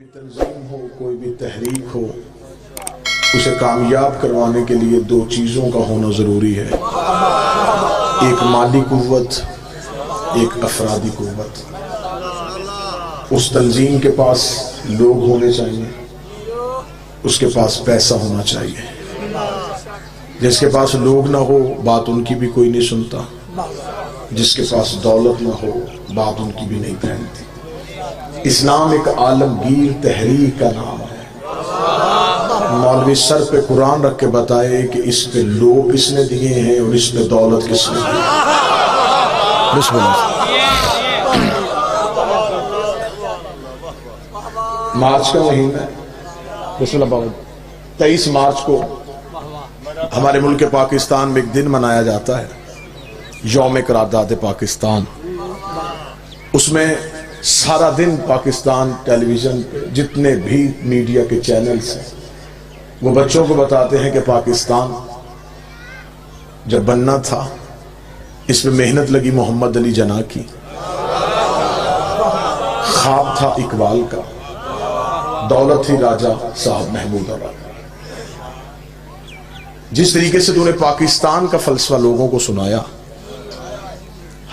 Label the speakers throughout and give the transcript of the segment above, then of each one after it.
Speaker 1: بھی تنظیم ہو، کوئی بھی تحریک ہو، اسے کامیاب کروانے کے لیے دو چیزوں کا ہونا ضروری ہے، ایک مالی قوت، ایک افرادی قوت۔ اس تنظیم کے پاس لوگ ہونے چاہیے، اس کے پاس پیسہ ہونا چاہیے۔ جس کے پاس لوگ نہ ہو بات ان کی بھی کوئی نہیں سنتا، جس کے پاس دولت نہ ہو بات ان کی بھی نہیں پھیلتی۔ اسلام ایک عالمگیر تحریک کا نام ہے۔ مولوی سر پہ قرآن رکھ کے بتائے کہ اس پہ لوگ کس نے دیے ہیں اور اس پہ دولت کس نے دی ہے۔ بسم اللہ۔ مارچ کا مہینہ، بسم اللہ بابا، 23 مارچ کو ہمارے ملک پاکستان میں ایک دن منایا جاتا ہے، یوم قرارداد پاکستان۔ اس میں سارا دن پاکستان ٹیلی ویژن پہ جتنے بھی میڈیا کے چینلز ہیں وہ بچوں کو بتاتے ہیں کہ پاکستان جب بننا تھا اس میں محنت لگی محمد علی جناح کی، خواب تھا اقبال کا، دولت تھی راجہ صاحب محمود علی۔ جس طریقے سے تو نے پاکستان کا فلسفہ لوگوں کو سنایا،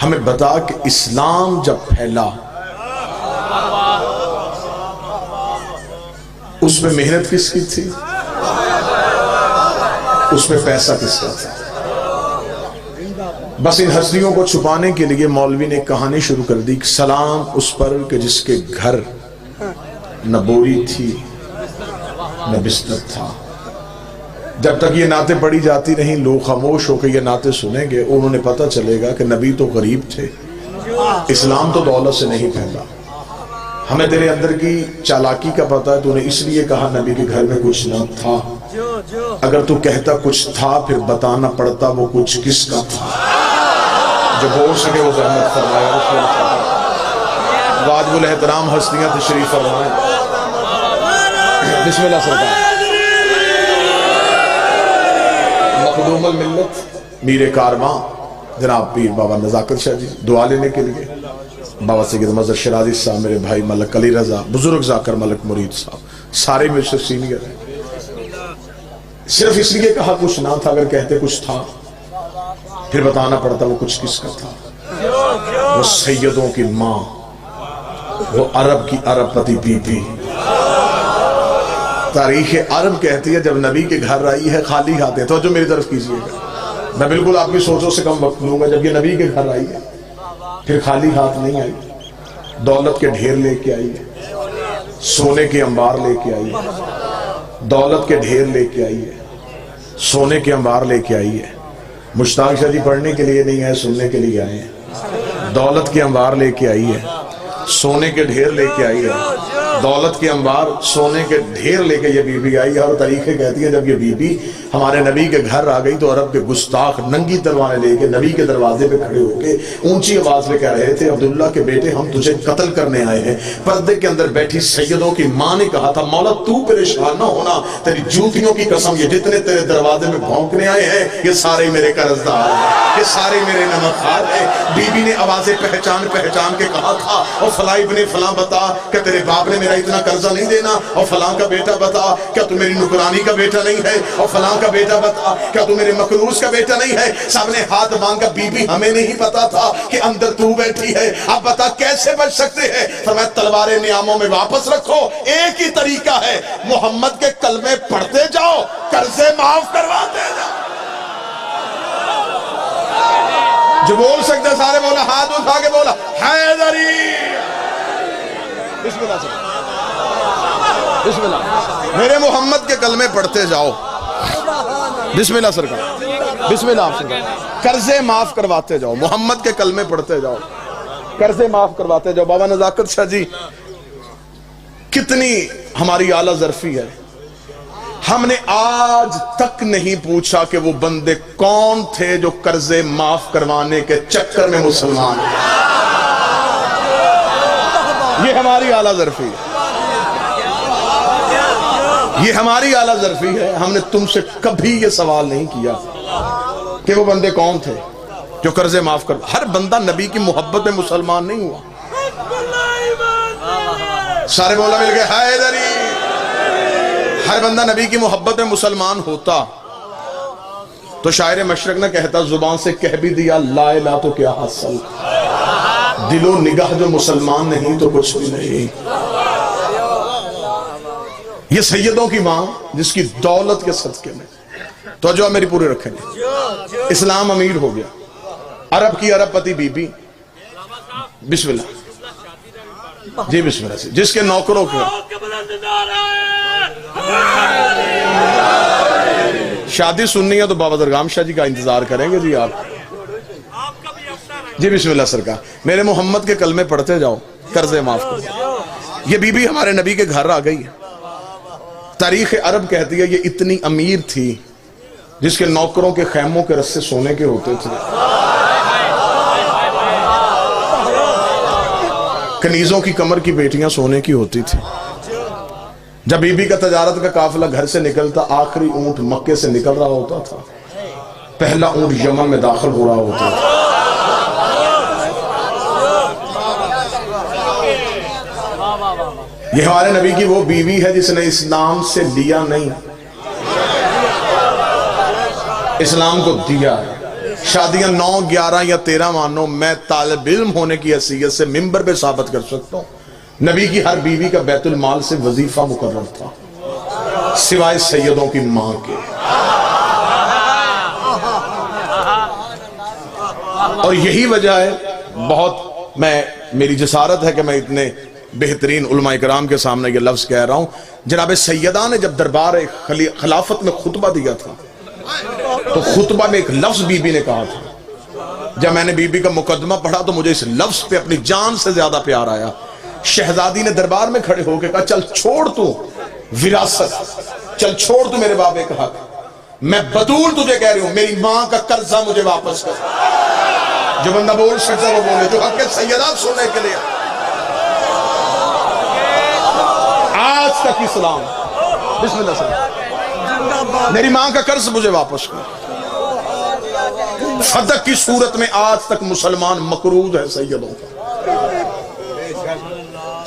Speaker 1: ہمیں بتا کہ اسلام جب پھیلا اس میں محنت کس کی تھی، اس میں پیسہ کس کا تھا؟ بس ان ہستیوں کو چھپانے کے لیے مولوی نے کہانی شروع کر دی، سلام اس پر کہ جس کے گھر نہ بوری تھی نہ بستر تھا۔ جب تک یہ نعتیں پڑھی جاتی رہیں لوگ خاموش ہو کے یہ نعتیں سنیں گے، انہوں نے پتہ چلے گا کہ نبی تو غریب تھے، اسلام تو دولت سے نہیں پھیلا۔ ہمیں تیرے اندر کی چالاکی کا پتہ ہے، تو نے اس لیے کہا نبی کے گھر میں کچھ نہ تھا۔ اگر تو کہتا کچھ تھا پھر بتانا پڑتا وہ کچھ کس کا تھا۔ جو بول سکے وہ زحمت فرمائے۔ واجب الاحترام ہستیاں تشریف فرمائیں۔ بسم اللہ سرکار۔ مخدوم الملت میر کارواں جناب پیر بابا نزاکت شاہ جی دعا لینے کے لیے، بابا سید مظہر شرازی صاحب، میرے بھائی ملک علی رضا، بزرگ ذاکر ملک مرید صاحب، سارے مجھ سے سینئر ہیں۔ صرف اس لیے کہا کچھ نہ تھا، اگر کہتے کچھ تھا پھر بتانا پڑتا وہ کچھ کس کا تھا۔ وہ سیدوں کی ماں، وہ عرب کی عرب پتی بی بی۔ تاریخ عرب کہتی ہے جب نبی کے گھر آئی ہے خالی ہاتھ، تو جو میری طرف کیجئے گا، میں بالکل آپ کی سوچوں سے کم وقت لوں گا۔ جب یہ نبی کے گھر آئی ہے پھر خالی ہاتھ نہیں آئی، دولت کے ڈھیر لے کے آئی ہے، سونے کے انبار لے کے آئی ہے، دولت کے ڈھیر لے کے آئی ہے، سونے کے انبار لے کے آئی ہے۔ مشتاق شاہ جی پڑھنے کے لیے نہیں آئے، سننے کے لیے آئے ہیں۔ دولت کے انبار لے کے آئی ہے، سونے کے ڈھیر لے کے آئی ہے، دولت کے انبار سونے کے ڈھیر لے کے یہ بی بی آئی ہے۔ اور طریقے کہتی ہے جب یہ بی بی ہمارے نبی کے گھر آ گئی تو عرب کے گستاخ ننگی تلواریں لے کے نبی کے دروازے پہ کھڑے ہو کے اونچی آواز میں کہہ رہے تھے، عبداللہ کے بیٹے ہم تجھے قتل کرنے آئے ہیں۔ پردے کے اندر بیٹھی سیدوں کی ماں نے کہا تھا مولا تو پریشان نہ ہونا، تیری جوتیوں کی قسم یہ جتنے تیرے دروازے میں بھونکنے آئے ہیں یہ سارے میرے قرضدار ہیں، یہ سارے میرے نمکھار ہیں۔ بی بی نے آوازیں پہچان پہچان کے کہا تھا اور فلاں ابن فلاں بتا کہ تیرے باپ نے میرا اتنا قرضہ نہیں دینا، اور فلاں کا بیٹا بتا کیا تو میری نکرانی کا بیٹا نہیں ہے، اور فلاں کا بیٹا بتا کیا تو میرے مقروض کا بیٹا نہیں ہے۔ سب نے ہاتھ مانگا، بی بی ہمیں نہیں پتا تھا کہ اندر تو بیٹھی ہے، اب بتا کیسے بچ سکتے ہیں؟ فرمایا تلواریں نیاموں میں واپس رکھو، ایک ہی طریقہ ہے، محمد کے کلمے پڑھتے جاؤ، قرضے معاف کرواتے جاؤ۔ جو بول سکتے سارے بولا، ہاتھ اٹھا کے بولا حیدری۔ بسم اللہ سے بسم اللہ، میرے محمد کے کلمے پڑھتے جاؤ۔ بسم اللہ سرکار، بسم اللہ سرکار، قرضے معاف کرواتے جاؤ، محمد کے کلمے پڑھتے جاؤ، قرضے معاف کرواتے جاؤ۔ بابا نزاکت شاہ جی کتنی ہماری اعلیٰ ظرفی ہے، ہم نے آج تک نہیں پوچھا کہ وہ بندے کون تھے جو قرضے معاف کروانے کے چکر میں مسلمان ہیں۔ یہ ہماری اعلیٰ ظرفی ہے، یہ ہماری اعلیٰ ظرفی ہے۔ ہم نے تم سے کبھی یہ سوال نہیں کیا کہ وہ بندے کون تھے جو قرضے معاف کر۔ ہر بندہ نبی کی محبت میں مسلمان نہیں ہوا۔ سارے مولا مل کے حیدری. ہر بندہ نبی کی محبت میں مسلمان ہوتا تو شاعر مشرق نہ کہتا زبان سے کہہ بھی دیا لا الہ تو کیا حاصل، دل و نگاہ جو مسلمان نہیں تو کچھ بھی نہیں. یہ سیدوں کی ماں جس کی دولت کے صدقے میں تو جو میری پورے رکھیں گے اسلام امیر ہو گیا. عرب کی عرب پتی بی بی، بسم اللہ جی بسم اللہ سے، جس کے نوکروں کے شادی سننی ہے تو بابا درگام شاہ جی کا انتظار کریں گے. جی آپ جی بسم اللہ سرکار. میرے محمد کے کلمے پڑھتے جاؤ قرضے معاف کرو. یہ بی بی ہمارے نبی کے گھر آ گئی ہے. تاریخ عرب کہتی ہے یہ اتنی امیر تھی جس کے نوکروں کے خیموں کے رسے سونے کے ہوتے تھے، کنیزوں کی کمر کی بیٹیاں سونے کی ہوتی تھی. جب بی بی کا تجارت کا قافلہ گھر سے نکلتا آخری اونٹ مکے سے نکل رہا ہوتا تھا، پہلا اونٹ یمن میں داخل ہو رہا ہوتا تھا. یہ ہمارے نبی کی وہ بیوی ہے جس نے اسلام سے لیا نہیں، اسلام کو دیا. شادیاں 9 11 یا 13 مانو، میں طالب علم ہونے کی حیثیت سے منبر پہ ثابت کر سکتا ہوں نبی کی ہر بیوی کا بیت المال سے وظیفہ مقرر تھا سوائے سیدوں کی ماں کے. اور یہی وجہ ہے، بہت میری جسارت ہے کہ میں اتنے بہترین علماء کرام کے سامنے یہ لفظ کہہ رہا ہوں. جناب سیدہ نے جب دربار خلافت میں خطبہ دیا تھا تو خطبہ میں ایک لفظ بی بی نے کہا تھا. جب میں نے بی بی کا مقدمہ پڑھا تو مجھے اس لفظ پہ اپنی جان سے زیادہ پیار آیا. شہزادی نے دربار میں کھڑے ہو کے کہا چل چھوڑ تو وراثت، چل چھوڑ تو میرے بابے کا حق، میں بدول تجھے کہہ رہی ہوں میری ماں کا قرضہ مجھے واپس کر. جو بندہ بول سکتا وہ بولے، جو حق سیدات سننے کے لیے. آج تک اسلام، بسم اللہ سے، میری ماں کا قرض مجھے واپس کر. فتح کی صورت میں آج تک مسلمان مقروض ہے سیدوں کا.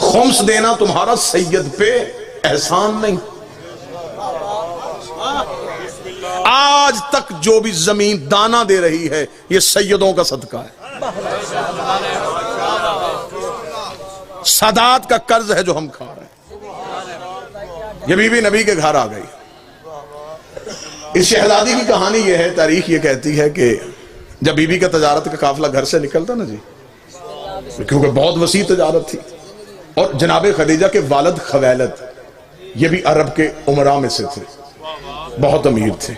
Speaker 1: خمس دینا تمہارا سید پہ احسان نہیں. آج تک جو بھی زمین دانا دے رہی ہے یہ سیدوں کا صدقہ ہے. سادات کا قرض ہے جو ہم کھا رہے ہیں. یہ بی بی نبی کے گھر آ گئی. اس شہزادی کی کہانی یہ ہے، تاریخ یہ کہتی ہے کہ جب بی بی کا تجارت کا قافلہ گھر سے نکلتا نا جی، کیونکہ بہت وسیع تجارت تھی، اور جناب خدیجہ کے والد خویلد یہ بھی عرب کے امراء میں سے تھے، بہت امیر تھے.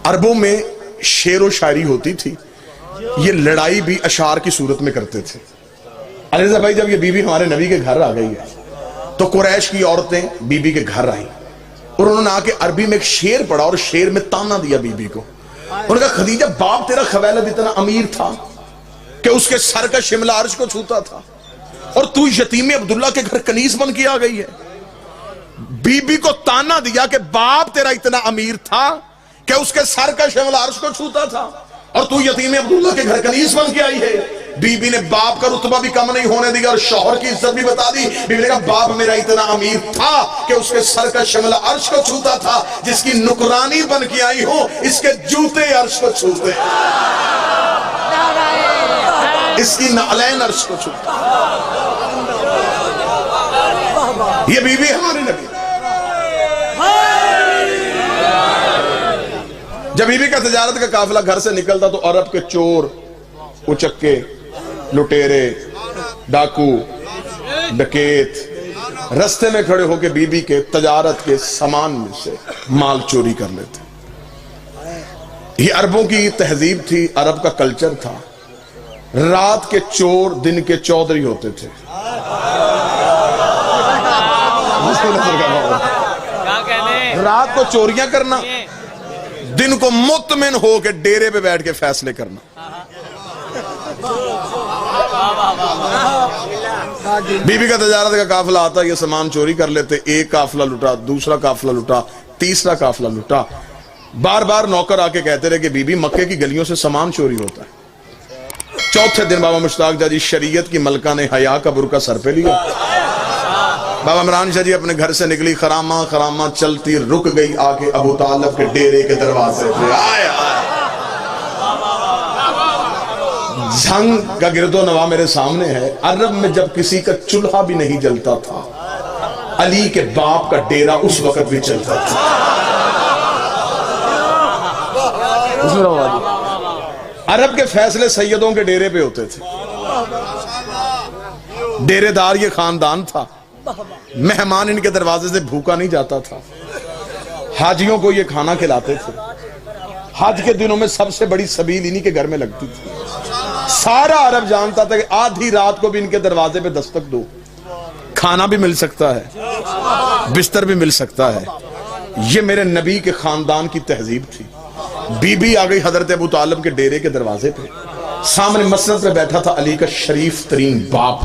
Speaker 1: عربوں میں شعر و شاعری ہوتی تھی، یہ لڑائی بھی اشعار کی صورت میں کرتے تھے. علیزہ بھائی جب یہ بی بی ہمارے نبی کے گھر آ گئی ہے تو قریش کی عورتیں بی بی کے گھر آئیں اور انہوں نے آ کے عربی میں ایک شعر پڑھا اور شعر میں تانا دیا بی بی کو. انہوں نے کہا خدیجہ باپ تیرا خویلد اتنا امیر تھا کہ اس کے سر کا شملہ عرش کو چھوتا تھا اور تو یتیم عبداللہ کے گھر کنیز بن کے آ گئی ہے. بی بی کو تانا دیا کہ باپ تیرا اتنا امیر تھا کہ اس کے سر کا شملہ عرش کو چھوتا تھا اور تو یتیم عبداللہ کے گھر کنیز بن کے آئی ہے. بی بی نے باپ کا رتبہ بھی کم نہیں ہونے دیا اور شوہر کی عزت بھی بتا دی. بی بی نے کہا باپ میرا اتنا امیر تھا کہ اس کے سر کا شملہ عرش کو چھوتا تھا، جس کی نکرانی بن کے آئی ہوں اس کے جوتے عرش کو چھوتے، اس کی نعلین عرش کو چھوتے. یہ بی بی ہمارے نبی. جب بی بی کا تجارت کا قافلہ گھر سے نکلتا تو عرب کے چور، اچکے، لٹیرے، ڈاکو، ڈکیت رستے میں کھڑے ہو کے بی بی کے تجارت کے سامان میں سے مال چوری کر لیتے. یہ عربوں کی تہذیب تھی، عرب کا کلچر تھا. رات کے چور دن کے چودھری ہوتے تھے. رات کو چوریاں کرنا، دن کو مطمئن ہو کے ڈیرے پہ بیٹھ کے فیصلے کرنا. بی بی کا تجارت کا قافلہ آتا، یہ سامان چوری کر لیتے. ایک قافلہ لٹا، دوسرا قافلہ لٹا، تیسرا قافلہ لٹا. بار بار نوکر آ کے کہتے رہے کہ بی بی مکے کی گلیوں سے سامان چوری ہوتا ہے. چوتھے دن بابا مشتاق جی شریعت کی ملکہ نے حیا کا برقع سر پہ لیا بابا عمران شاہ جی اپنے گھر سے نکلی، خراما خراما چلتی رک گئی آ کے ابو طالب کے ڈیرے کے دروازے پہ. آئے جنگ کا گرد و نواح میرے سامنے ہے. عرب میں جب کسی کا چولہا بھی نہیں جلتا تھا، علی کے باپ کا ڈیرا اس وقت بھی چلتا تھا. عرب کے فیصلے سیدوں کے ڈیرے پہ ہوتے تھے. ڈیرے دار یہ خاندان تھا. مہمان ان کے دروازے سے بھوکا نہیں جاتا تھا. حاجیوں کو یہ کھانا کھلاتے تھے. حج کے دنوں میں سب سے بڑی سبیل انہی کے گھر میں لگتی تھی. سارا عرب جانتا تھا کہ آدھی رات کو بھی ان کے دروازے پہ دستک دو، کھانا بھی مل سکتا ہے، بستر بھی مل سکتا ہے. یہ میرے نبی کے خاندان کی تہذیب تھی. بی بی آ گئی حضرت ابو طالب کے ڈیرے کے دروازے پہ. سامنے مسند پہ بیٹھا تھا علی کا شریف ترین باپ.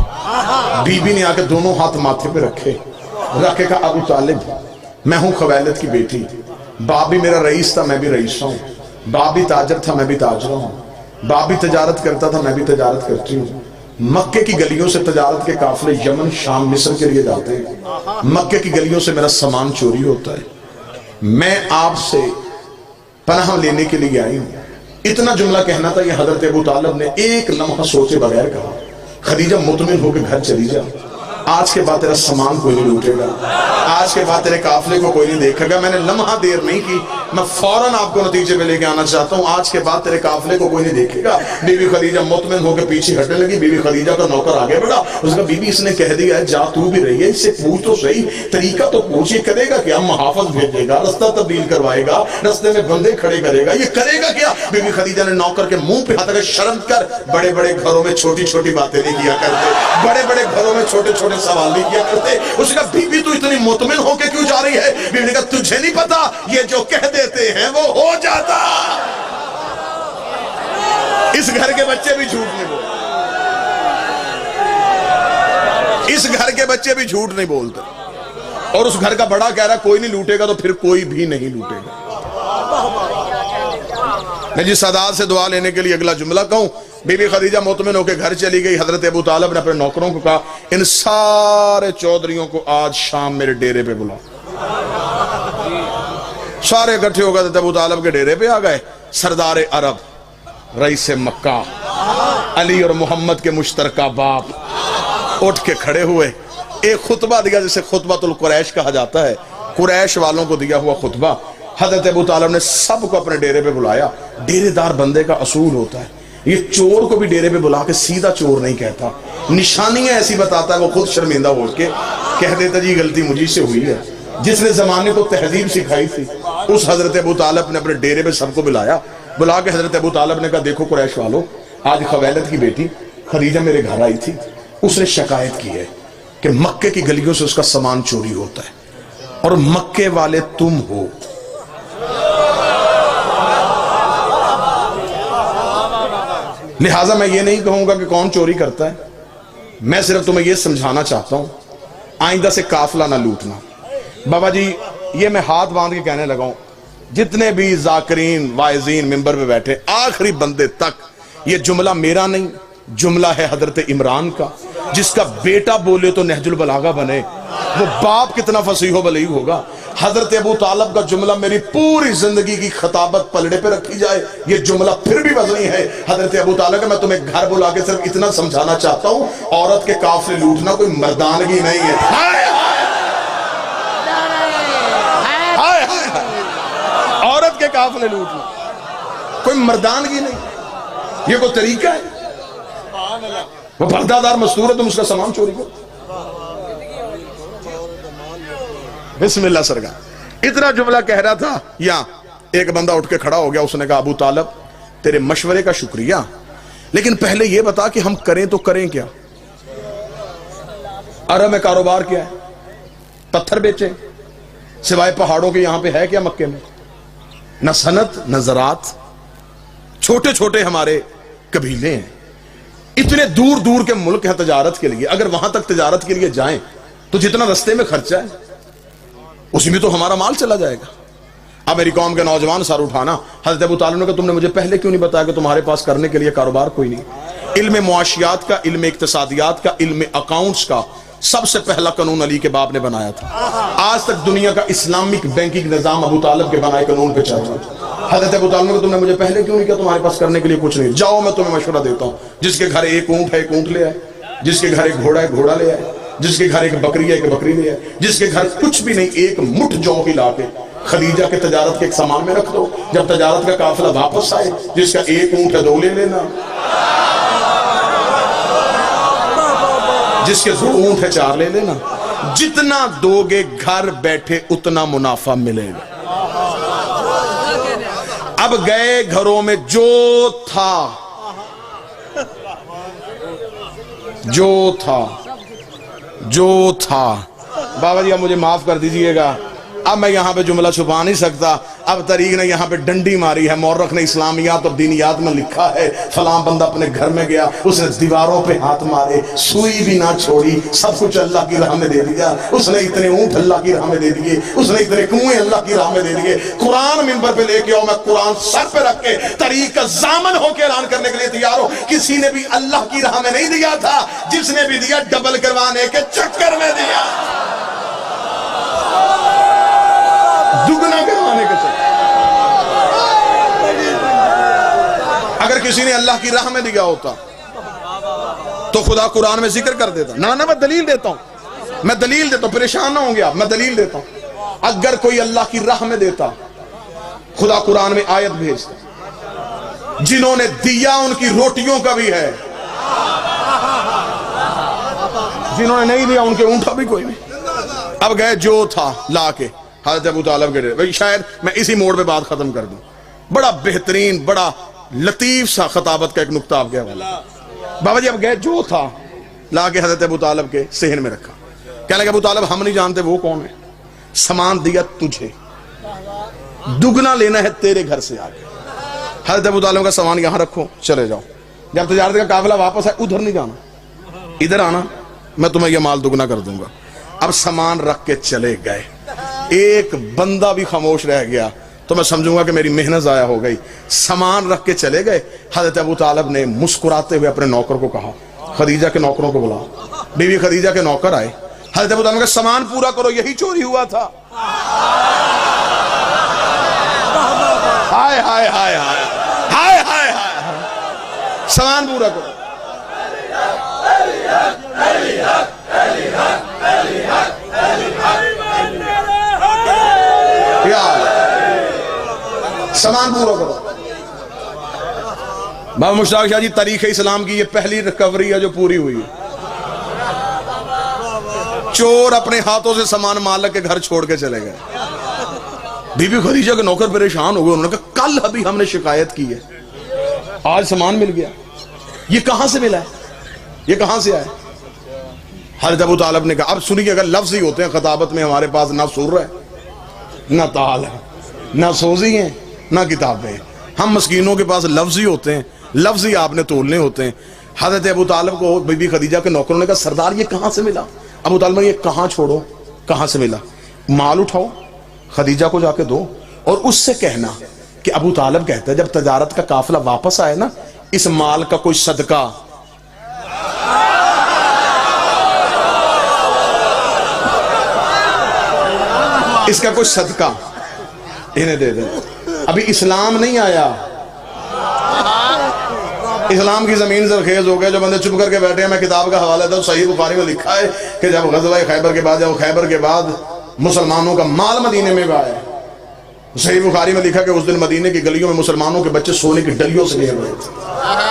Speaker 1: بی بی نے آ کے دونوں ہاتھ ماتھے پہ رکھے کہا ابو طالب میں ہوں خویلد کی بیٹی. باپ بھی میرا رئیس تھا، میں بھی رئیس ہوں. باپ بھی تاجر تھا، میں بھی تاجر ہوں. باپ بھی تجارت کرتا تھا، میں بھی تجارت کرتی ہوں. مکے کی گلیوں سے تجارت کے قافلے یمن شام مصر کے لیے جاتے ہیں. مکے کی گلیوں سے میرا سامان چوری ہوتا ہے. میں آپ سے پناہ لینے کے لیے آئی ہوں. اتنا جملہ کہنا تھا. یہ حضرت ابو طالب نے ایک لمحہ سوچے بغیر کہا خدیجہ مطمئن ہو کے گھر چلی جا. آج کے بعد تیرا سامان کوئی نہیں لوٹے گا، آج کے بعد تیرے قافلے کو کوئی نہیں دیکھے گا. میں نے لمحہ دیر نہیں کی، میں فوراً آپ کو نتیجے میں لے کے آنا چاہتا ہوں. آج کے بعد تیرے قافلے کو کوئی نہیں دیکھے گا. بی بی خدیجہ مطمئن ہو کے پیچھے ہٹنے لگی. بی بی خدیجہ کا نوکر آگے بڑھا. اس کا بی بی اس نے کہہ دیا ہے جا تو بھی رہی ہے، اس سے پوچھ تو صحیح، طریقہ تو پوچھ. یہ کرے گا کیا؟ محافظ بھیجے گا، رستہ تبدیل کروائے گا، رستے میں بندے کھڑے کرے گا. یہ کرے گا کیا؟ بی بی خدیجہ نے نوکر کے منہ پہ ہاتھ رکھا شرم کر. بڑے بڑے گھروں میں چھوٹی چھوٹی باتیں نہیں کیا کرتے، بڑے بڑے گھروں میں چھوٹے چھوٹے سوال نہیں کیا کرتے. اس نے کہا بی بی تو اتنی مطمئن ہو کے کیوں جا رہی ہے؟ بی بی نے کہا تجھے نہیں پتا یہ جو کہہ دیتے ہیں وہ ہو جاتا. اس گھر کے بچے بھی جھوٹ نہیں بولتے، اس گھر کے بچے بھی جھوٹ نہیں بولتے. اور اس گھر کا بڑا کہہ رہا کوئی نہیں لوٹے گا تو پھر کوئی بھی نہیں لوٹے گا. میں جس صداد سے دعا لینے کے لیے اگلا جملہ کہوں. بی بی خدیجہ مطمئن ہو کے گھر چلی گئی. حضرت ابو طالب نے اپنے نوکروں کو کہا ان سارے چودھریوں کو آج شام میرے ڈیرے پہ بلا. سارے اکٹھے ہو گئے. حضرت ابو طالب کے ڈیرے پہ آ گئے. سردار عرب رئیس مکہ علی اور محمد کے مشترکہ باپ اٹھ کے کھڑے ہوئے. ایک خطبہ دیا جسے خطبۃ القریش کہا جاتا ہے، قریش والوں کو دیا ہوا خطبہ. حضرت ابو طالب نے سب کو اپنے ڈیرے پہ بلایا. ڈیرے دار بندے کا اصول ہوتا ہے یہ چور کو بھی ڈیرے پہ بلا کے سیدھا چور نہیں کہتا، نشانیاں ایسی بتاتا ہے. وہ خود شرمندہ ہو کے کہہ دیتا جی غلطی مجھے سے ہوئی ہے. جس نے زمانے کو تہذیب سکھائی تھی اس حضرت ابو طالب نے اپنے ڈیرے پہ سب کو بلایا. بلا کے حضرت ابو طالب نے کہا دیکھو قریش والو، آج خویلد کی بیٹی خدیجہ میرے گھر آئی تھی. اس نے شکایت کی ہے کہ مکے کی گلیوں سے اس کا سامان چوری ہوتا ہے اور مکے والے تم ہو. لہٰذا میں یہ نہیں کہوں گا کہ کون چوری کرتا ہے، میں صرف تمہیں یہ سمجھانا چاہتا ہوں آئندہ سے قافلہ نہ لوٹنا. بابا جی یہ میں ہاتھ باندھ کے کہنے لگا ہوں جتنے بھی ذاکرین واعظین ممبر پہ بیٹھے آخری بندے تک یہ جملہ میرا نہیں، جملہ ہے حضرت عمران کا. جس کا بیٹا بولے تو نہج البلاغہ بنے، وہ باپ کتنا فصیح و بلیغ ہوگا. حضرت ابو طالب کا جملہ میری پوری زندگی کی خطابت پلڑے پہ رکھی جائے یہ جملہ پھر بھی وزنی ہے. حضرت ابو طالب کا میں تمہیں گھر بلا کے صرف اتنا سمجھانا چاہتا ہوں عورت کے قافلے لوٹنا کوئی مردانگی نہیں ہے. عورت کے قافلے لوٹنا کوئی مردانگی نہیں، یہ کوئی طریقہ ہے؟ وہ پردہ دار مستور ہے تم اس کا سامان چوری کرو. بسم اللہ سرکار. اتنا جملہ کہہ رہا تھا یا ایک بندہ اٹھ کے کھڑا ہو گیا. اس نے کہا ابو طالب تیرے مشورے کا شکریہ، لیکن پہلے یہ بتا کہ ہم کریں تو کریں کیا؟ عرب میں کاروبار کیا ہے؟ پتھر بیچیں سوائے پہاڑوں کے یہاں پہ ہے کیا مکے میں؟ نہ صنعت نہ زراعت. چھوٹے چھوٹے ہمارے قبیلے ہیں، اتنے دور دور کے ملک ہیں تجارت کے لیے. اگر وہاں تک تجارت کے لیے جائیں تو جتنا رستے میں خرچہ ہے اسی میں تو ہمارا مال چلا جائے گا. اب میری قوم کے نوجوان سار اٹھانا. حضرت ابو طالب نے کہا تم نے مجھے پہلے کیوں نہیں بتایا کہ تمہارے پاس کرنے کے لیے کاروبار کوئی نہیں؟ علم معاشیات کا، علم اقتصادیات کا، علم اکاؤنٹس کا سب سے پہلا قانون علی کے باپ نے بنایا تھا. آج تک دنیا کا اسلامک بینکنگ نظام ابو طالب کے بنائے قانون پہ چل رہا ہے. حضرت ابو طالب نے تم نے مجھے پہلے کیوں نہیں کہا؟ تمہارے پاس کرنے کے لیے کچھ نہیں. جاؤ میں تمہیں مشورہ دیتا ہوں. جس کے گھر ایک اونٹ ہے ایک اونٹ لے آئے, جس کے گھر ایک گھوڑا ہے گھوڑا لے آئے, جس کے گھر ایک بکری ہے ایک بکری لے آئے, جس کے گھر کچھ بھی نہیں ایک مٹھ جو ہی لا کے خدیجہ کے تجارت کے ایک سامان میں رکھ دو. جب تجارت کا قافلہ واپس آئے, جس کا ایک اونٹ ہے 2 لے لینا, جس کے 2 اونٹ ہے 4 لے لینا. جتنا دو گے گھر بیٹھے اتنا منافع ملے گا. اب گئے گھروں میں جو تھا بابا جی اب مجھے معاف کر دیجئے گا, اب میں یہاں پہ جملہ چھپا نہیں سکتا. اب طریق نے یہاں پہ ڈنڈی ماری ہے. مورخ نے اسلامیات اور دینیات میں لکھا ہے فلاں بندہ اپنے گھر میں گیا, اس نے دیواروں پہ ہاتھ مارے, سوئی بھی نہ چھوڑی, سب کچھ اللہ کی راہ میں دے دیا. اس نے اتنے اونٹ اللہ کی راہ میں دے دیے, اس نے اتنے کنویں اللہ کی راہ میں دے دیے. قرآن منبر پہ لے کے آؤ, میں قرآن سر پہ رکھ کے طریق کا ضامن ہو کے اعلان کرنے کے لیے تیار ہوں. کسی نے بھی اللہ کی راہ میں نہیں دیا تھا, جس نے بھی دیا ڈبل کروانے کے چکر میں دیا, دگنا کروانے کے چکر. اگر کسی نے اللہ کی راہ میں دیا ہوتا تو خدا قرآن میں ذکر کر دیتا. نہ میں دلیل دیتا ہوں, پریشان نہ ہوں گے آپ, میں دلیل دیتا ہوں. اگر کوئی اللہ کی راہ میں دیتا خدا قرآن میں آیت بھیجتا, جنہوں نے دیا ان کی روٹیوں کا بھی ہے, جنہوں نے نہیں دیا ان کے اونٹا بھی کوئی نہیں. اب گئے جو تھا لا کے حضرت ابو طالب کے. شاید میں اسی موڑ پہ بات ختم کر دوں. بڑا بہترین بڑا لطیف سا خطابت کا ایک نقطہ آپ کے حوالے. بابا جی اب گئے جو تھا لا کے حضرت ابو طالب کے صحن میں رکھا. کہنے لگے ابو طالب ہم نہیں جانتے وہ کون ہے, سامان دیا تجھے, دگنا لینا ہے تیرے گھر سے آگے. حضرت ابو طالب کا سامان یہاں رکھو, چلے جاؤ. جب تجارت کا قافلہ واپس ہے ادھر نہیں جانا, ادھر آنا, میں تمہیں یہ مال دگنا کر دوں گا. اب سامان رکھ کے چلے گئے. ایک بندہ بھی خاموش رہ گیا تو میں سمجھوں گا کہ میری محنت ضائع ہو گئی. سامان رکھ کے چلے گئے. حضرت ابو طالب نے مسکراتے ہوئے اپنے نوکر کو کہا, خدیجہ کے نوکروں کو بلا. بیوی خدیجہ کے نوکر آئے. حضرت ابو طالب کا سامان پورا کرو, یہی چوری ہوا تھا. ہائے ہائے ہائے ہائے ہائے ہائے ہائے, سامان پورا کرو. سامان پورا کرو. بابا مشتاق شاہ جی تاریخ اسلام کی یہ پہلی ریکوری ہے جو پوری ہوئی ہے. چور اپنے ہاتھوں سے سامان مالک کے گھر چھوڑ کے چلے گئے. بی بی خدیجہ کے نوکر پریشان ہو گئے. انہوں نے کہا کل ابھی ہم نے شکایت کی ہے, آج سامان مل گیا, یہ کہاں سے ملا ہے, یہ کہاں سے آئے؟ حضرت ابو طالب نے کہا اب سنیے, اگر لفظ ہی ہوتے ہیں خطابت میں, ہمارے پاس نہ سر ہے نہ تال ہے نہ سوزی ہیں نہ کتابیں. ہم مسکینوں کے پاس لفظ ہی ہوتے ہیں, لفظ ہی آپ نے تولنے ہوتے ہیں. حضرت ابو طالب کو بی بی خدیجہ کے نوکروں نے کہا سردار یہ کہاں سے ملا؟ ابو طالب نے یہ کہاں چھوڑو, کہاں سے ملا؟ مال اٹھاؤ خدیجہ کو جا کے دو, اور اس سے کہنا کہ ابو طالب کہتا ہے جب تجارت کا قافلہ واپس آئے نا, اس مال کا کوئی صدقہ اس کا کوئی صدقہ انہیں دے دیں. ابھی اسلام نہیں آیا, اسلام کی زمین زرخیز ہو گئے. جو بندے چپ کر کے بیٹھے ہیں, میں کتاب کا حوالہ تھا, صحیح بخاری میں لکھا ہے کہ جب غزوہ خیبر کے بعد مسلمانوں کا مال مدینے میں آیا. صحیح بخاری میں لکھا کہ اس دن مدینے کی گلیوں میں مسلمانوں کے بچے سونے کی ڈلیوں سے گھیر رہے تھے.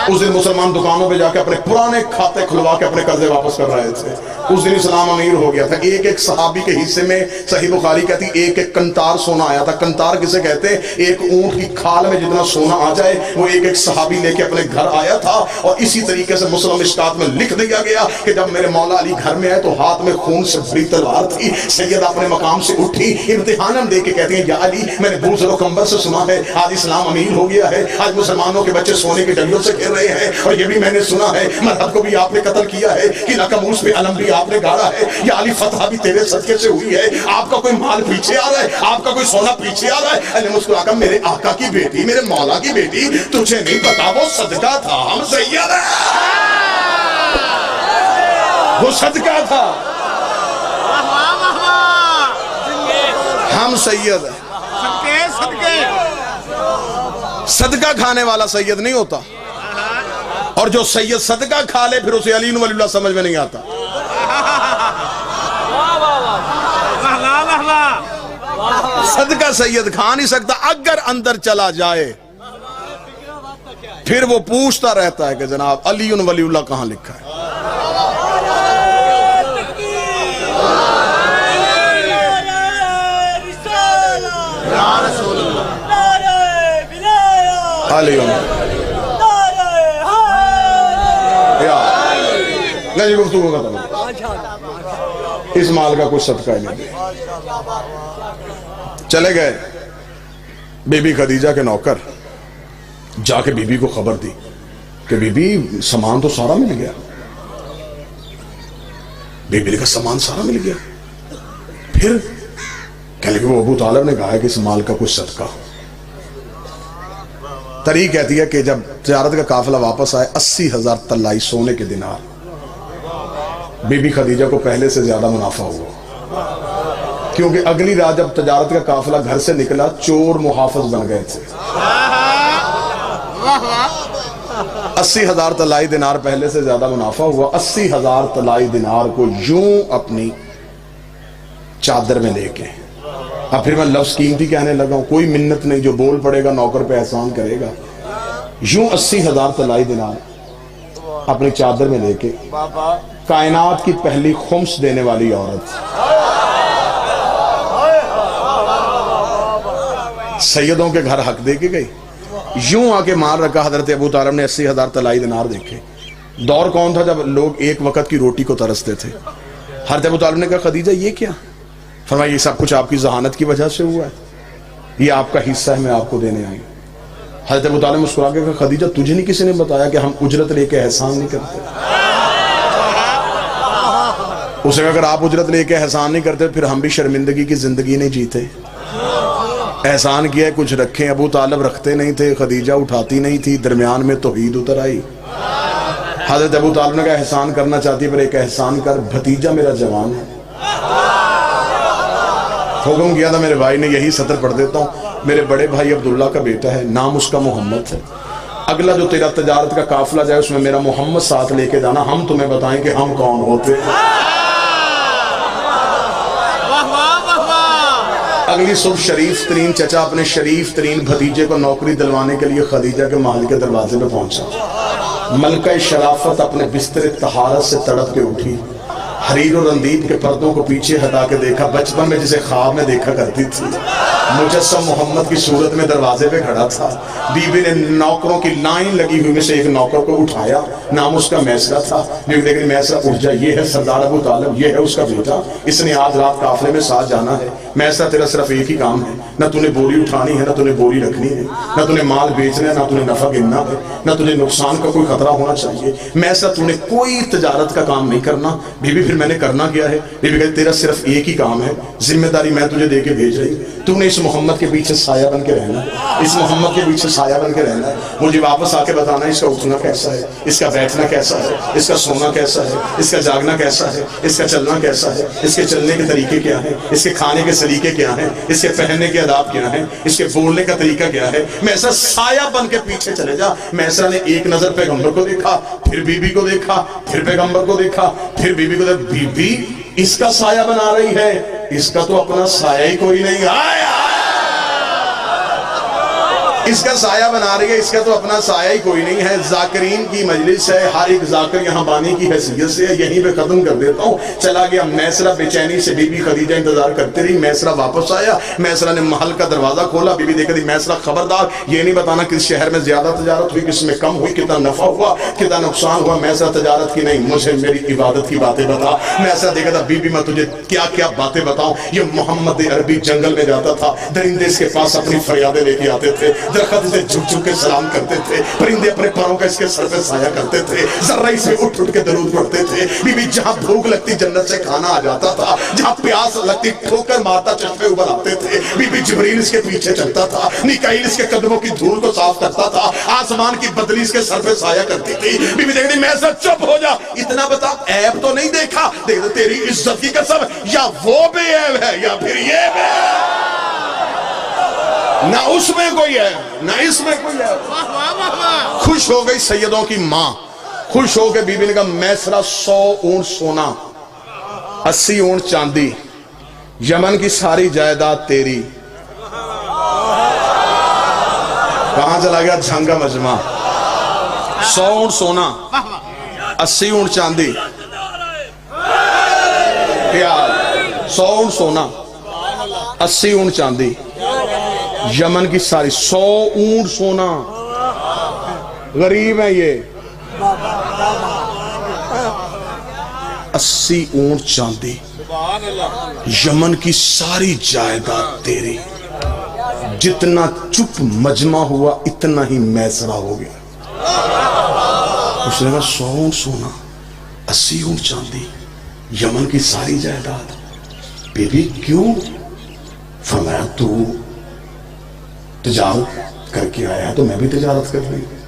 Speaker 1: اس دن مسلمان دکانوں پہ جا کے اپنے پرانے کھاتے کھلوا کے اپنے قرضے واپس کر رہے تھے. اس دن اسلام امیر ہو گیا تھا. ایک ایک صحابی کے حصے میں صحیح بخاری کہتی ایک ایک کنتار سونا آیا تھا. کنتار کسے کہتے ہیں؟ ایک اونٹ کی کھال میں جتنا سونا آ جائے وہ ایک ایک صحابی لے کے اپنے گھر آیا تھا. اور اسی طریقے سے مسلم مشکات میں لکھ دیا گیا کہ جب میرے مولا علی گھر میں آئے تو ہاتھ میں خون سے بھری تلوار تھی. سیدہ اپنے مقام سے اٹھی, امتحاناً دے کے کہتی ہیں یا علی میں نے بوزر و کمبر سے سنا ہے آج اسلام امیر ہو گیا ہے, آج مسلمانوں کے بچے سونے کی ڈلیوں سے کھیل رہے ہیں, اور یہ بھی میں نے سنا ہے مرحب کو بھی آپ نے قتل کیا ہے, قلعہ کموس پہ علم بھی آپ نے گاڑا ہے, یا علی فتح بھی تیرے صدقے سے ہوئی ہے. آپ کا کوئی مال پیچھے آ رہا ہے, آپ کا کوئی سونا پیچھے آ رہا ہے. علی مسکرا کر میرے آقا کی بیٹی, میرے مولا کی بیٹی, تجھے نہیں پتا وہ صدقہ تھا, ہم سید ہے, وہ صدقہ تھا. نام سید ہے، صدقہ کھانے والا سید نہیں ہوتا، اور جو سید صدقہ کھا لے پھر اسے علی ولی اللہ سمجھ میں نہیں آتا۔ صدقہ سید کھا نہیں سکتا، اگر اندر چلا جائے پھر وہ پوچھتا رہتا ہے کہ جناب علی ولی اللہ کہاں لکھا ہے۔ نہیں گفتگو ختم، اس مال کا کچھ صدقہ نہیں دے۔ چلے گئے بی بی خدیجہ کے نوکر، جا کے بی بی کو خبر دی کہ بی بی سامان تو سارا مل گیا۔ بی بی کا سامان سارا مل گیا، پھر کہنے لگے وہ ابو طالب نے کہا ہے کہ اس مال کا کچھ صدقہ۔ تاریخ کہتی ہے کہ جب تجارت کا قافلہ واپس آئے 80,000 طلائی سونے کے دینار، بی بی خدیجہ کو پہلے سے زیادہ منافع ہوا، کیونکہ اگلی رات جب تجارت کا قافلہ گھر سے نکلا چور محافظ بن گئے تھے۔ 80,000 طلائی دینار پہلے سے زیادہ منافع ہوا۔ 80,000 طلائی دینار کو یوں اپنی چادر میں لے کے، اب پھر میں لفظ قیمتی کہنے لگا ہوں، کوئی منت نہیں، جو بول پڑے گا نوکر پہ احسان کرے گا۔ یوں 80,000 طلائی دینار اپنی چادر میں لے کے کائنات کی پہلی خمس دینے والی عورت سیدوں کے گھر حق دے کے گئی، یوں آ کے مار رکھا۔ حضرت ابو طالب نے 80,000 طلائی دینار دیکھے۔ دور کون تھا جب لوگ ایک وقت کی روٹی کو ترستے تھے۔ حضرت ابو طالب نے کہا خدیجہ یہ کیا؟ فرمایا یہ سب کچھ آپ کی ذہانت کی وجہ سے ہوا ہے، یہ آپ کا حصہ ہے، میں آپ کو دینے آئی۔ حضرت ابو طالب مسکرا کے کہا خدیجہ تجھے نہیں کسی نے بتایا کہ ہم اجرت لے کے احسان نہیں کرتے؟ اسے اگر آپ اجرت لے کے احسان نہیں کرتے پھر ہم بھی شرمندگی کی زندگی نہیں جیتے۔ احسان کیا ہے کچھ رکھیں، ابو طالب رکھتے نہیں تھے، خدیجہ اٹھاتی نہیں تھی، درمیان میں توحید اتر آئی۔ حضرت ابو طالب نے کہا احسان کرنا چاہتی ہے پر ایک احسان کر، بھتیجا میرا جوان ہے۔ حکم کیا تھا میرے بھائی نے، یہی سطر پڑھ دیتا ہوں، میرے بڑے بھائی عبداللہ کا بیٹا ہے، نام اس کا محمد ہے، اگلا جو تیرا تجارت کا قافلہ جائے اس میں میرا محمد ساتھ لے کے جانا، ہم تمہیں بتائیں کہ ہم کون ہوتے۔ اگلی صبح شریف ترین چچا اپنے شریف ترین بھتیجے کو نوکری دلوانے کے لیے خدیجہ کے محل کے دروازے پہ پہنچا۔ ملکہ شرافت اپنے بستر طہارت سے تڑپ کے اٹھی، حریر و رندید کے پردوں کو پیچھے ہٹا کے دیکھا، بچپن میں جسے خواب میں دیکھا کرتی تھی، مجسم محمد کی صورت میں دروازے پہ کھڑا تھا۔ بی بی نے نوکروں کی لائن لگی ہوئی میں سے ایک نوکر کو اٹھایا، نام اس کا میسرہ تھا۔ بی بی دیکھ میسرہ اٹھ جا، یہ ہے سردار ابو طالب، یہ ہے اس کا بیٹا، اس نے آج رات قافلے میں ساتھ جانا ہے۔ میسرہ تیرا صرف ایک ہی کام ہے، نہ تو نے بوری اٹھانی ہے، نہ تو نے بوری رکھنی ہے، نہ تو نے مال بیچنا ہے، نہ تو نے نفع گننا ہے، نہ تجھے نقصان کا کوئی خطرہ ہونا چاہیے۔ میسرہ تو نے کوئی تجارت کا کام نہیں کرنا۔ بی بی پھر میں نے کرنا کیا ہے؟ بی بی کہتی تیرا صرف ایک ہی کام ہے، ذمہ داری میں تجھے دے کے بھیج رہی، تو نے اس محمد کے پیچھے سایہ بن کے رہنا ہے، اس محمد کے پیچھے سایہ بن کے رہنا ہے۔ مجھے واپس آ کے بتانا اس کا اٹھنا کیسا ہے، اس کا بیٹھنا کیسا ہے، اس کا سونا کیسا ہے، اس کا جاگنا کیسا ہے، اس کا چلنا کیسا ہے، اس کے چلنے کے طریقے کیا ہیں، اس کے کھانے کے سلیقے کیا ہیں، اس کے پہننے کے آداب کیا ہیں، اس کے بولنے کا طریقہ کیا ہے۔ میسرہ سایہ بن کے پیچھے چلے جا۔ میسرہ نے ایک نظر پیغمبر کو دیکھا، پھر بی بی کو دیکھا، پھر پیغمبر کو دیکھا، پھر بی بی کو دیکھا، بی بی اس کا سایہ بنا رہی ہے، اس کا تو اپنا سایہ ہی کوئی نہیں ہے، اس کا سایہ بنا رہی ہے، اس کا تو اپنا سایہ ہی کوئی نہیں ہے۔ ذاکرین کی مجلس ہے، ہر ایک ذاکر یہاں بانی کی حیثیت سے ہے، یہیں پہ ختم کر دیتا ہوں۔ چلا گیا میسرہ بے چینی سے، بی بی خدیجہ انتظار کرتے رہی۔ میسرہ واپس آیا، میسرہ نے محل کا دروازہ کھولا، بی بی دیکھا دی میسرہ خبردار یہ نہیں بتانا کس شہر میں زیادہ تجارت ہوئی، کس میں کم ہوئی، کتنا نفع ہوا، کتنا نقصان ہوا۔ میسرہ تجارت کی نہیں، مجھے میری عبادت کی باتیں بتا۔ میسرہ دیکھا تھا بی بی میں تجھے کیا کیا باتیں بتاؤں۔ یہ محمد عربی جنگل میں جاتا تھا، درندے اس کے پاس اپنی فریادیں لے کے آتے تھے، درخت اسے جھک جھک کے سلام کرتے تھے، پرندے اپنے پروں کا اس کے سر پہ سایہ کرتے تھے، ذرہ اس میں اٹھ اٹھ کے درود پڑھتے تھے۔ بی بی جہاں بھوک لگتی جنت سے کھانا آ جاتا تھا، جہاں پیاس لگتی ٹھوکر مارتا چشمے ابل آتے تھے۔ بی بی جبریل اس کے پیچھے چلتا تھا، میکائیل اس کے قدموں کی دھول کو صاف کرتا تھا، آسمان کی بدلی اس کے سر پہ سایہ کرتی تھی۔ بی بی دیکھتی میں سب چپ ہو جا، اتنا بتا عیب تو نہیں دیکھا؟ دیکھ تیری عزت کی قسم، یا وہ بے عیب ہے یا پھر یہ بے عیب۔ نہ اس میں کوئی ہے نہ اس میں کوئی ہے۔ خوش ہو گئی سیدوں کی ماں، خوش ہو کے بی بی نے کہا میسرہ 100 اونٹ سونا 80 اونٹ چاندی، یمن کی ساری جائیداد تیری۔ کہاں چلا گیا جھنگا مجمع؟ 100 اونٹ سونا 80 اونٹ چاندی، کیا 100 اونٹ سونا 80 اونٹ چاندی، یمن کی ساری 100 اونٹ سونا، غریب ہے یہ، 80 اونٹ چاندی، یمن کی ساری جائیداد تیری۔ جتنا چپ مجمع ہوا اتنا ہی میسرہ ہو گیا۔ اس نے کہا 100 اونٹ سونا 80 اونٹ چاندی، یمن کی ساری جائیداد، بی بی کیوں؟ فرمایا تو تجارت کر کے آیا ہے تو میں بھی تجارت کر رہی ہوں۔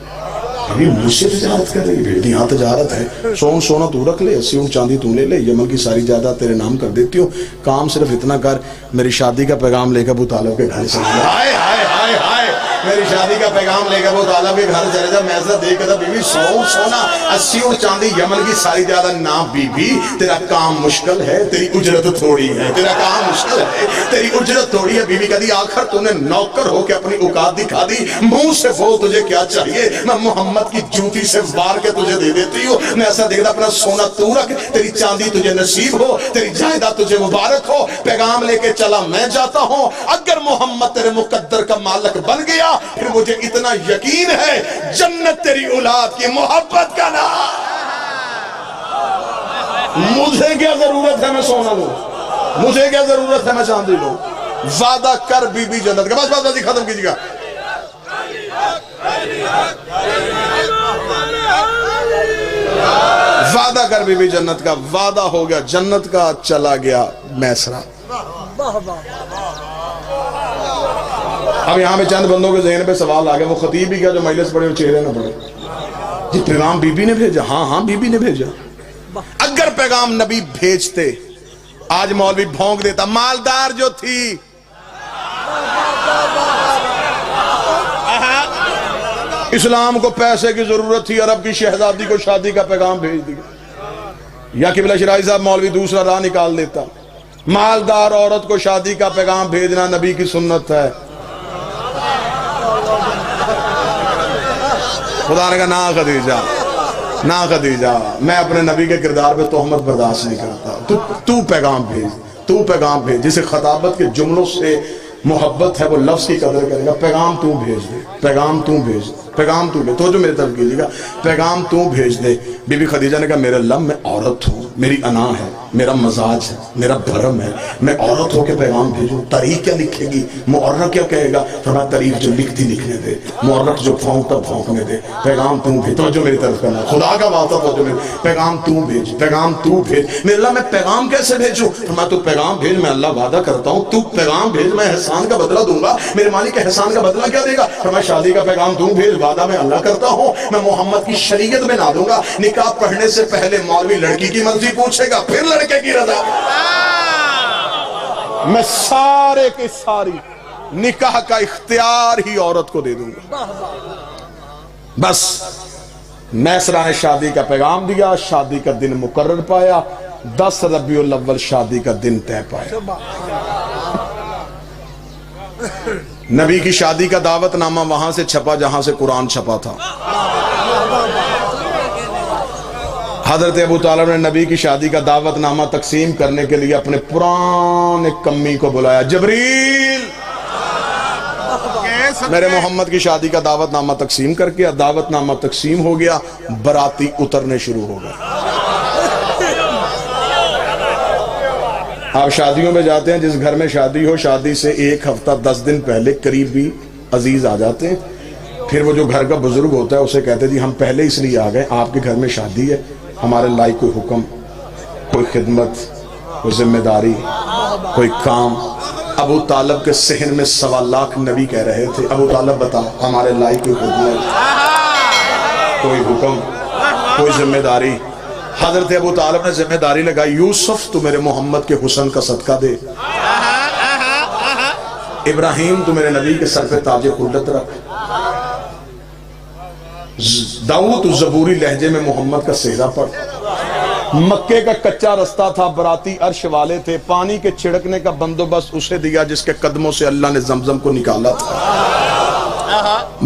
Speaker 1: ابھی مجھ سے تجارت کر رہی ہے، یہاں تجارت ہے، 100 اونٹ سونا تو رکھ لے، 80 اونٹ چاندی تو لے لے، یمن کی ساری جائیداد تیرے نام کر دیتی ہوں، کام صرف اتنا کر، میری شادی کا پیغام لے کے ابو طالب کے گھر چلے جا۔ ہائے ہائے ہائے ہائے، میری شادی کا پیغام لے کے ابو طالب کے گھر چلے جا۔ میں ایسا دیکھ کر بی بی 100 اونٹ سونا 80 اونٹ چاندی، یمن کی ساری جائیداد، نہ بی بی تیرا کام مشکل ہے، تیری اجرت تھوڑی ہے، تیرا کام مشکل ہے، تیری اجرت تھوڑی ہے۔ بی بی کہتی آخر تو نے نوکر ہو کے اپنی اوقات دکھا دی، منہ سے بول تجھے کیا چاہیے، میں محمد کی جوتی سے وار کے تجھے دے دیتی ہوں۔ میں ایسا دیکھتا اپنا سونا تو رکھ، تیری چاندی تجھے نصیب ہو، تیری جائیداد تجھے مبارک ہو، پیغام لے کے چلا میں جاتا ہوں۔ اگر محمد تیرے مقدر کا مالک بن گیا پھر مجھے اتنا یقین ہے جنت تیری اولاد کی محبت کا نام۔ مجھے کیا ضرورت ہے میں سونا لوں، مجھے کیا ضرورت ہے میں چاندی لوں، وعدہ کر بی بی جنت کا۔ بس بس ختم کیجیے گا۔ وعدہ کر بی بی جنت کا، وعدہ ہو گیا جنت کا، چلا گیا میسرہ۔ اب یہاں پہ چند بندوں کے ذہن پہ سوال آ گیا، وہ خطیب بھی کیا جو مجلس پڑھے اور چہرے نہ پڑھے؟ جی پیغام بی بی نے بھیجا؟ ہاں ہاں بی بی نے بھیجا۔ اگر پیغام نبی بھیجتے آج مولوی بھونک دیتا، مالدار جو تھی اسلام کو پیسے کی ضرورت تھی، عرب کی شہزادی کو شادی کا پیغام بھیج دیا، یا قبلہ شرائع صاحب مولوی دوسرا راہ نکال دیتا۔ مالدار عورت کو شادی کا پیغام بھیجنا نبی کی سنت ہے۔ خدا نے کہا نا خدیجہ، نا خدیجہ، میں اپنے نبی کے کردار پہ تہمت برداشت نہیں کرتا، تو پیغام بھیج، تو پیغام بھیج۔ جسے خطابت کے جملوں سے محبت ہے وہ لفظ کی قدر کرے گا، پیغام تو بھیج دے، پیغام تو بھیج دے، پیغام تو بھیج، تو جو میرے طرف کیجیے گا، پیغام تو بھیج دے۔ بی بی خدیجہ نے کہا میرے اللہ میں عورت ہوں، میری انا ہے، میرا مزاج ہے، میرا بھرم ہے، میں عورت ہو کے پیغام بھیجوں، تاریخ کیا لکھے گی، مورخ کیا کہے گا؟ فرمایا تاریخ جو لکھتی لکھنے دے، مورخ جو پھونکتا پھونکنے دے، پیغام تو بھیج۔ تو جو میری طرف کرنا، خدا کا وعدہ تو جو پیغام تو بھیج، پیغام تو بھیج۔ میرے اللہ میں پیغام کیسے بھیجوں؟ فرمایا تو پیغام بھیج، میں اللہ وعدہ کرتا ہوں تو پیغام بھیج، میں احسان کا بدلہ دوں گا۔ میرے مالک احسان کا بدلہ کیا دے گا؟ فرمایا شادی کا پیغام تو بھیج، وعدہ میں اللہ کرتا ہوں میں محمد کی شریعت میں نہ دوں گا۔ نکاح پڑھنے سے پہلے مولوی لڑکی کی مرضی پوچھے گا، پھر لڑکے کی رضا۔ میں سارے کے ساری نکاح کا اختیار ہی عورت کو دے دوں گا۔ بس میسرہ نے شادی کا پیغام دیا، شادی کا دن مقرر پایا، 10 ربیع الاول شادی کا دن طے پایا۔ نبی کی شادی کا دعوت نامہ وہاں سے چھپا جہاں سے قرآن چھپا تھا۔ حضرت ابو طالب نے نبی کی شادی کا دعوت نامہ تقسیم کرنے کے لیے اپنے پرانے کمی کو بلایا، جبریل میرے محمد کی شادی کا دعوت نامہ تقسیم کر کے، دعوت نامہ تقسیم ہو گیا، براتی اترنے شروع ہو گئے۔ آپ شادیوں میں جاتے ہیں، جس گھر میں شادی ہو، شادی سے 1 ہفتہ 10 دن پہلے قریبی عزیز آ جاتے ہیں، پھر وہ جو گھر کا بزرگ ہوتا ہے اسے کہتے ہیں جی ہم پہلے اس لیے آ گئے، آپ کے گھر میں شادی ہے، ہمارے لائق کوئی حکم، کوئی خدمت، کوئی ذمہ داری، کوئی کام۔ ابو طالب کے صحن میں 1.25 لاکھ نبی کہہ رہے تھے، ابو طالب بتا ہمارے لائق کوئی خدمت، کوئی حکم، کوئی ذمہ داری۔ حضرت ابو طالب نے ذمہ داری لگائی، یوسف تو میرے محمد کے حسن کا صدقہ دے۔ ابراہیم تو میرے نبی کے سر پہ تاج خلت رکھ. داؤد زبوری لہجے میں محمد کا سہرا پڑھ. مکے کا کچا رستہ تھا، براتی عرش والے تھے، پانی کے چھڑکنے کا بندوبست اسے دیا جس کے قدموں سے اللہ نے زمزم کو نکالا تھا.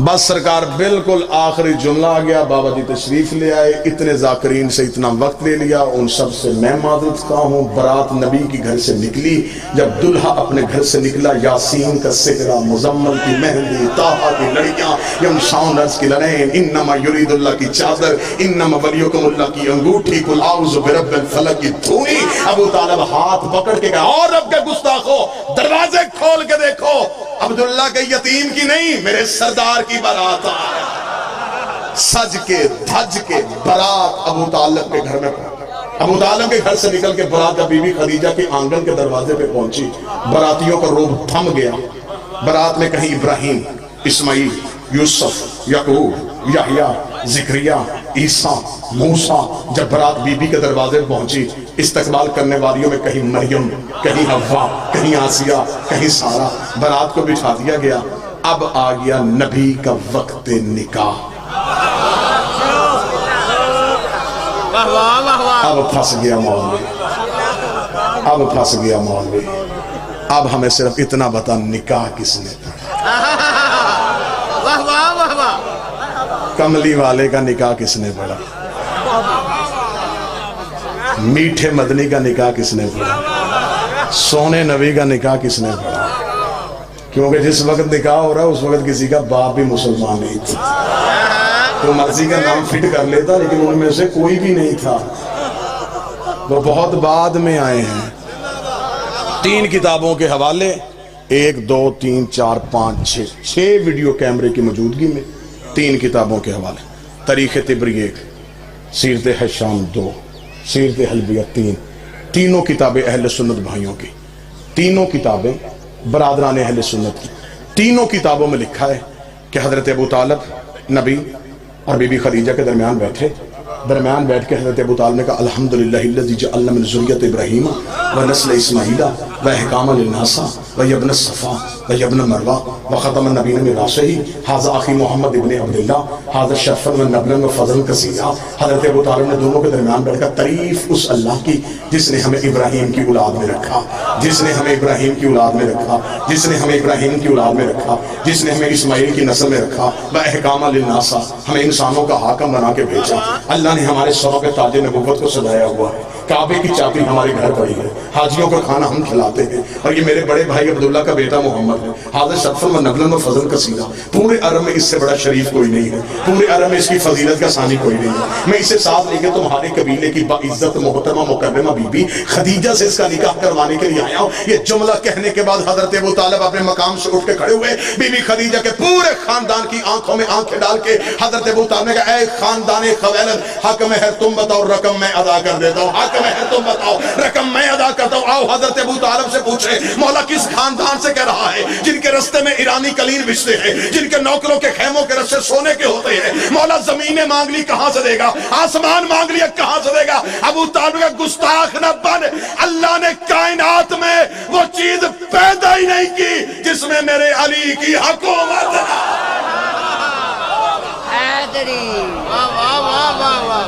Speaker 1: بس سرکار بالکل آخری جملہ آ گیا، بابا جی تشریف لے آئے. اتنے ذاکرین سے اتنا وقت لے لیا، ان سب سے میں معذرت خواہ ہوں. برات نبی کی گھر سے نکلی، جب دلہا اپنے گھر سے نکلا، یاسین کا سہرا، مزمل کی مہندی، طٰہٰ کی لڑیاں، یمشون رز کی لڑین، انما یرید اللہ کی چادر، انما ولیکم اللہ کی انگوٹھی، قل اعوذ برب الفلق کی دھوئی. ابو طالب ہاتھ پکڑ کے کہا، اور رب کے گستاخو دروازے کھول کے دیکھو، عبداللہ کے یتیم کی نہیں، میرے سردار کی بارات آئے. سج کے دھج کے بارات ابو طالب کے گھر میں پہنچی. ابو طالب کے گھر سے نکل کے بارات جب بی بی خدیجہ کے آنگن کے دروازے پہ پہنچی، براتیوں کا روب تھم گیا. بارات میں کہیں ابراہیم، اسماعیل، یوسف، یعقوب، یحییٰ، زکریا، عیسیٰ، موسیٰ. جب برات بی بی کے دروازے پہنچی، استقبال کرنے والیوں میں کہیں مریم، کہیں حوا، کہیں آسیہ، کہیں سارہ. برات کو بٹھا دیا گیا. اب آ گیا نبی کا وقت نکاح. اب پھنس گیا مولوی، اب پھنس گیا مولوی. اب ہمیں صرف اتنا بتا، نکاح کس نے پڑھا؟ کملی والے کا نکاح کس نے پڑھا؟ میٹھے مدنی کا نکاح کس نے پڑھا؟ سونے نبی کا نکاح کس نے پڑھا؟ کیونکہ جس وقت نکاح ہو رہا اس وقت کسی کا باپ بھی مسلمان نہیں تھا. تو مرضی کا نام فٹ کر لیتا، لیکن ان میں سے کوئی بھی نہیں تھا. وہ بہت بعد میں آئے ہیں. 3 کتابوں کے حوالے، 1 2 3 4 5 6 ویڈیو کیمرے کی موجودگی میں 3 کتابوں کے حوالے. تاریخ طبری 1، سیرت ہشام 2، سیرت حلبیہ 3. تینوں کتابیں اہل سنت بھائیوں کی، تینوں کتابیں برادران اہل سنت کی. تینوں کتابوں میں لکھا ہے کہ حضرت ابو طالب نبی اور بی بی خدیجہ کے درمیان بیٹھے. درمیان بیٹھ کے حضرت ابو طالب نے کہا، الحمدللہ الذی جعل من ذریۃ ابراہیم و نسل اسماعیل و احکام للناس و ابن الصفا و ابن مروہ و ختم النبیین من راسہ ھذا اخی محمد ابن عبداللہ ھذا شرفا و نبلا و فضلا کثیرا. حضرت ابو طالب نے دونوں کے درمیان بیٹھ کر تعریف اس اللہ کی جس نے ہمیں ابراہیم کی اولاد میں رکھا، جس نے ہمیں ابراہیم کی اولاد میں رکھا، جس نے ہمیں ابراہیم کی اولاد میں رکھا، جس نے ہمیں اسماعیل کی نسل میں رکھا، و احکام للناس، ہمیں انسانوں کا حاکم بنا کے بھیجا. اللہ نے ہمارے سروں کے تاج نبوت کو سجایا ہوا ہے. کعبے کی چابی ہمارے گھر پڑی ہے، حاجیوں کا کھانا ہم کھلاتے ہیں، اور یہ میرے بڑے بھائی عبداللہ کا بیٹا محمد ہے. حاضر شرفا و نبلا و فضل کثیرا. پورے عرب میں اس سے بڑا شریف کوئی نہیں ہے، پورے عرب میں اس کی فضیلت کا ثانی کوئی نہیں ہے. میں اسے ساتھ لے کے تمہارے قبیلے کی باعزت محترمہ مکرمہ بی بی خدیجہ سے اس کا نکاح کروانے کے لیے آیا ہوں. یہ جملہ کہنے کے بعد حضرت ابو طالب اپنے مقام سے اٹھ کے کھڑے ہوئے. بی بی خدیجہ کے پورے خاندان کی آنکھوں میں آنکھیں ڈال کے حضرت ابو طالب نے کہا، اے خاندان خویلد، حق مہر تم بتاؤ، رقم میں ادا کر دیتا ہوں. حق مہر تم بتاؤ، رقم میں ادا کرتا ہوں. آؤ حضرت ابو طالب سے پوچھے، مولا کس خاندان سے کہہ رہا ہے جن کے رستے میں ایرانی کلیر بچتے ہیں، جن کے نوکروں کے خیموں کے رستے سونے کے ہوتے ہیں؟ مولا زمینیں مانگ لی کہاں سے دے گا، آسمان مانگ لیا کہاں سے دے گا؟ ابو طالب کا گستاخ نہ بن، اللہ نے کائنات میں وہ چیز پیدا ہی نہیں کی جس میں میرے علی کی حکومت ہے.
Speaker 2: واہ واہ واہ واہ واہ.